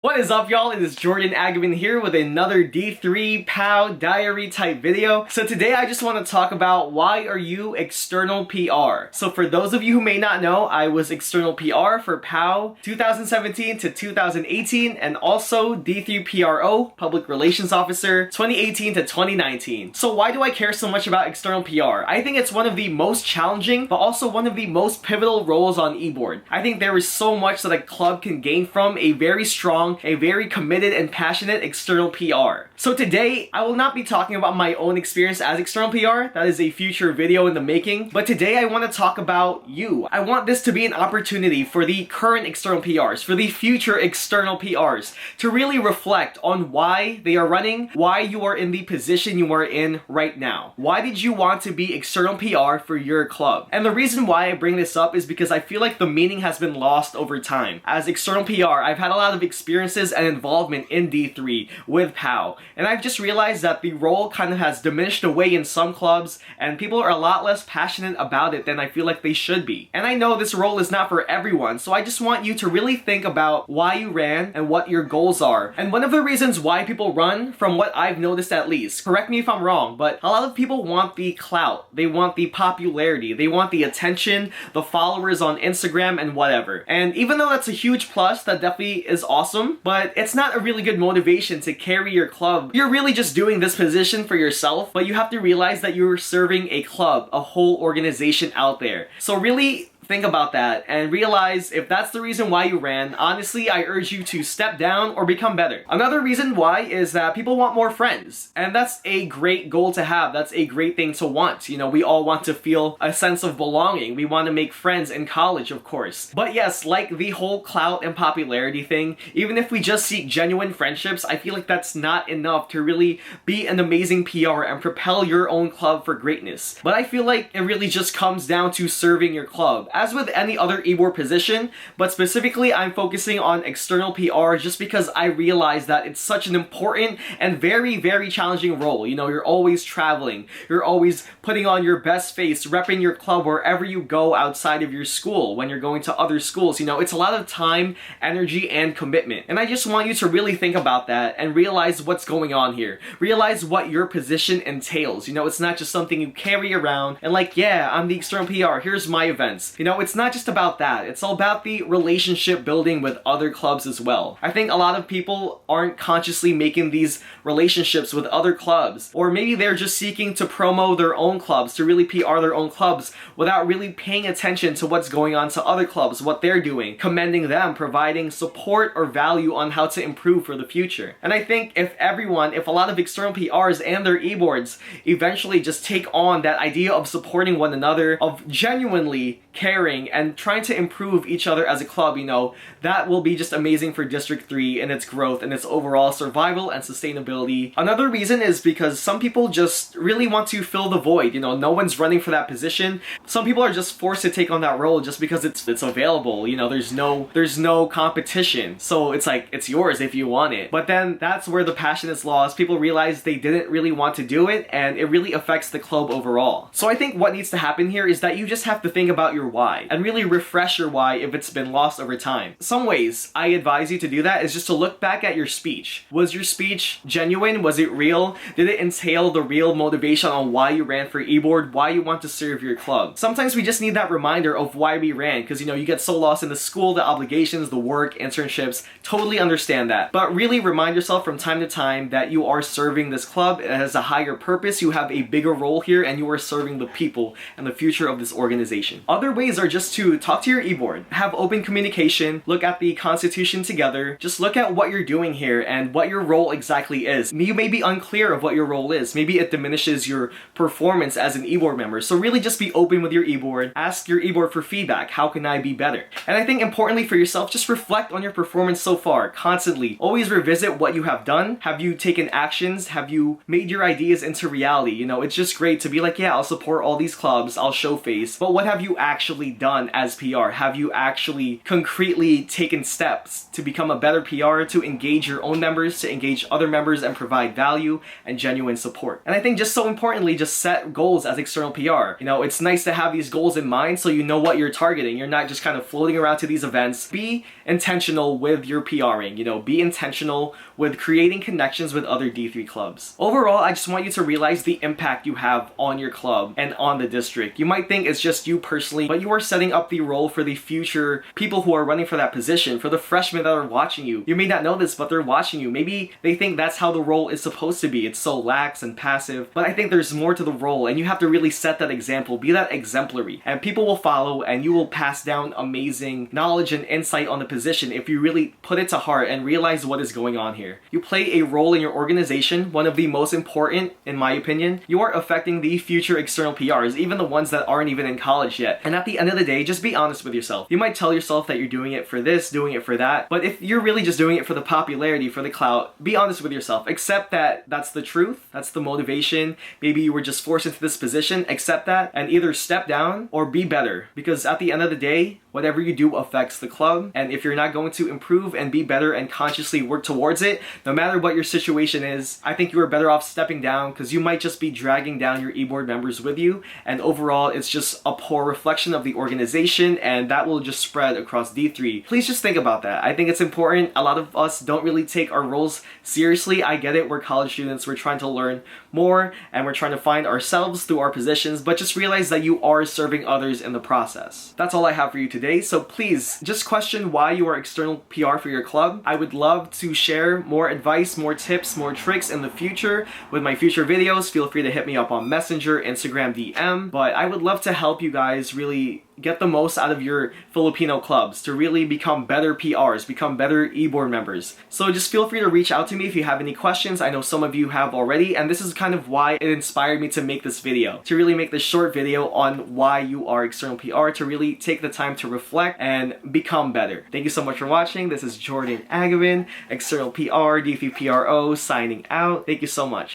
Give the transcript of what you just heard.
What is up, y'all? It is Jordan Agabin here with another D3 POW diary type video. So today I just want to talk about why are you external PR. So for those of you who may not know, I was external PR for POW 2017 to 2018 and also D3 PRO, Public Relations Officer, 2018 to 2019. So why do I care so much about external PR? I think it's one of the most challenging but also one of the most pivotal roles on eBoard. I think there is so much that a club can gain from a very strong, a very committed and passionate external PR. So today, I will not be talking about my own experience as external PR. That is a future video in the making. But today I want to talk about you. I want this to be an opportunity for the current external PRs, for the future external PRs, to really reflect on why they are running, why you are in the position you are in right now. Why did you want to be external PR for your club? And the reason why I bring this up is because I feel like the meaning has been lost over time. As external PR, I've had a lot of experiences and involvement in D3 with POW, and I've just realized that the role kind of has diminished away in some clubs and people are a lot less passionate about it than I feel like they should be. And I know this role is not for everyone, so I just want you to really think about why you ran and what your goals are. And one of the reasons why people run, from what I've noticed at least, correct me if I'm wrong, but a lot of people want the clout, they want the popularity, they want the attention, the followers on Instagram and whatever. And even though that's a huge plus, that definitely is awesome, but it's not a really good motivation to carry your club. You're really just doing this position for yourself, but you have to realize that you're serving a club, a whole organization out there. So really think about that and realize if that's the reason why you ran, honestly, I urge you to step down or become better. Another reason why is that people want more friends, and that's a great goal to have. That's a great thing to want. You know, we all want to feel a sense of belonging. We want to make friends in college, of course. But yes, like the whole clout and popularity thing, even if we just seek genuine friendships, I feel like that's not enough to really be an amazing PR and propel your own club for greatness. But I feel like it really just comes down to serving your club. As with any other eBoard position, but specifically I'm focusing on external PR just because I realize that it's such an important and very, very challenging role. You know, you're always traveling, you're always putting on your best face, repping your club wherever you go outside of your school, when you're going to other schools. You know, it's a lot of time, energy, and commitment. And I just want you to really think about that and realize what's going on here. Realize what your position entails. You know, it's not just something you carry around and like, yeah, I'm the external PR, here's my events. You know, it's not just about that. It's all about the relationship building with other clubs as well. I think a lot of people aren't consciously making these relationships with other clubs, or maybe they're just seeking to promo their own clubs, to really PR their own clubs without really paying attention to what's going on to other clubs, what they're doing, commending them, providing support or value on how to improve for the future. And I think if a lot of external PRs and their eBoards eventually just take on that idea of supporting one another, of genuinely caring and trying to improve each other as a club, you know, that will be just amazing for District 3 and its growth and its overall survival and sustainability. Another reason is because some people just really want to fill the void. You know, no one's running for that position. Some people are just forced to take on that role just because it's available. You know, there's no competition. So it's like, it's yours if you want it. But then that's where the passion is lost. People realize they didn't really want to do it, and it really affects the club overall. So I think what needs to happen here is that you just have to think about your why and really refresh your why if it's been lost over time. Some ways I advise you to do that is just to look back at your speech. Was your speech genuine? Was it real? Did it entail the real motivation on why you ran for eBoard, why you want to serve your club? Sometimes we just need that reminder of why we ran, because you know, you get so lost in the school, the obligations, the work, internships. Totally understand that. But really remind yourself from time to time that you are serving this club. It has a higher purpose. You have a bigger role here, and you are serving the people and the future of this organization. Other ways are just to talk to your eBoard, have open communication, look at the constitution together, just look at what you're doing here and what your role exactly is. You may be unclear of what your role is. Maybe it diminishes your performance as an eBoard member. So really just be open with your eBoard. Ask your eBoard for feedback. How can I be better? And I think importantly for yourself, just reflect on your performance so far, constantly. Always revisit what you have done. Have you taken actions? Have you made your ideas into reality? You know, it's just great to be like, yeah, I'll support all these clubs, I'll show face, but what have you actually actually done as PR? Have you actually concretely taken steps to become a better PR, to engage your own members, to engage other members and provide value and genuine support? And I think just so importantly, just set goals as external PR. You know, it's nice to have these goals in mind so you know what you're targeting. You're not just kind of floating around to these events. Be intentional with your PRing, you know, be intentional with creating connections with other D3 clubs. Overall, I just want you to realize the impact you have on your club and on the district. You might think it's just you personally, but you are setting up the role for the future people who are running for that position, for the freshmen that are watching you. You may not know this, but they're watching you. Maybe they think that's how the role is supposed to be. It's so lax and passive, but I think there's more to the role, and you have to really set that example, be that exemplary, and people will follow, and you will pass down amazing knowledge and insight on the position if you really put it to heart and realize what is going on here. You play a role in your organization, one of the most important, in my opinion. You are affecting the future external PRs, even the ones that aren't even in college yet. And at the end of the day, just be honest with yourself. You might tell yourself that you're doing it for this, doing it for that, but if you're really just doing it for the popularity, for the clout, be honest with yourself. Accept that that's the truth, that's the motivation. Maybe you were just forced into this position. Accept that and either step down or be better, because at the end of the day, whatever you do affects the club, and if you're not going to improve and be better and consciously work towards it, no matter what your situation is, I think you are better off stepping down, because you might just be dragging down your e-board members with you, and overall it's just a poor reflection of the organization, and that will just spread across D3. Please just think about that. I think it's important. A lot of us don't really take our roles seriously. I get it, we're college students, we're trying to learn more, and we're trying to find ourselves through our positions, but just realize that you are serving others in the process. That's all I have for you today, so please just question why you are external PR for your club. I would love to share more advice, more tips, more tricks in the future with my future videos. Feel free to hit me up on Messenger, Instagram DM, but I would love to help you guys really get the most out of your Filipino clubs to really become better PRs, become better e-board members. So just feel free to reach out to me if you have any questions. I know some of you have already, and this is kind of why it inspired me to make this video, to really make this short video on why you are external PR, to really take the time to reflect and become better. Thank you so much for watching. This is Jordan Agawin, external PR, D3PRO, signing out. Thank you so much.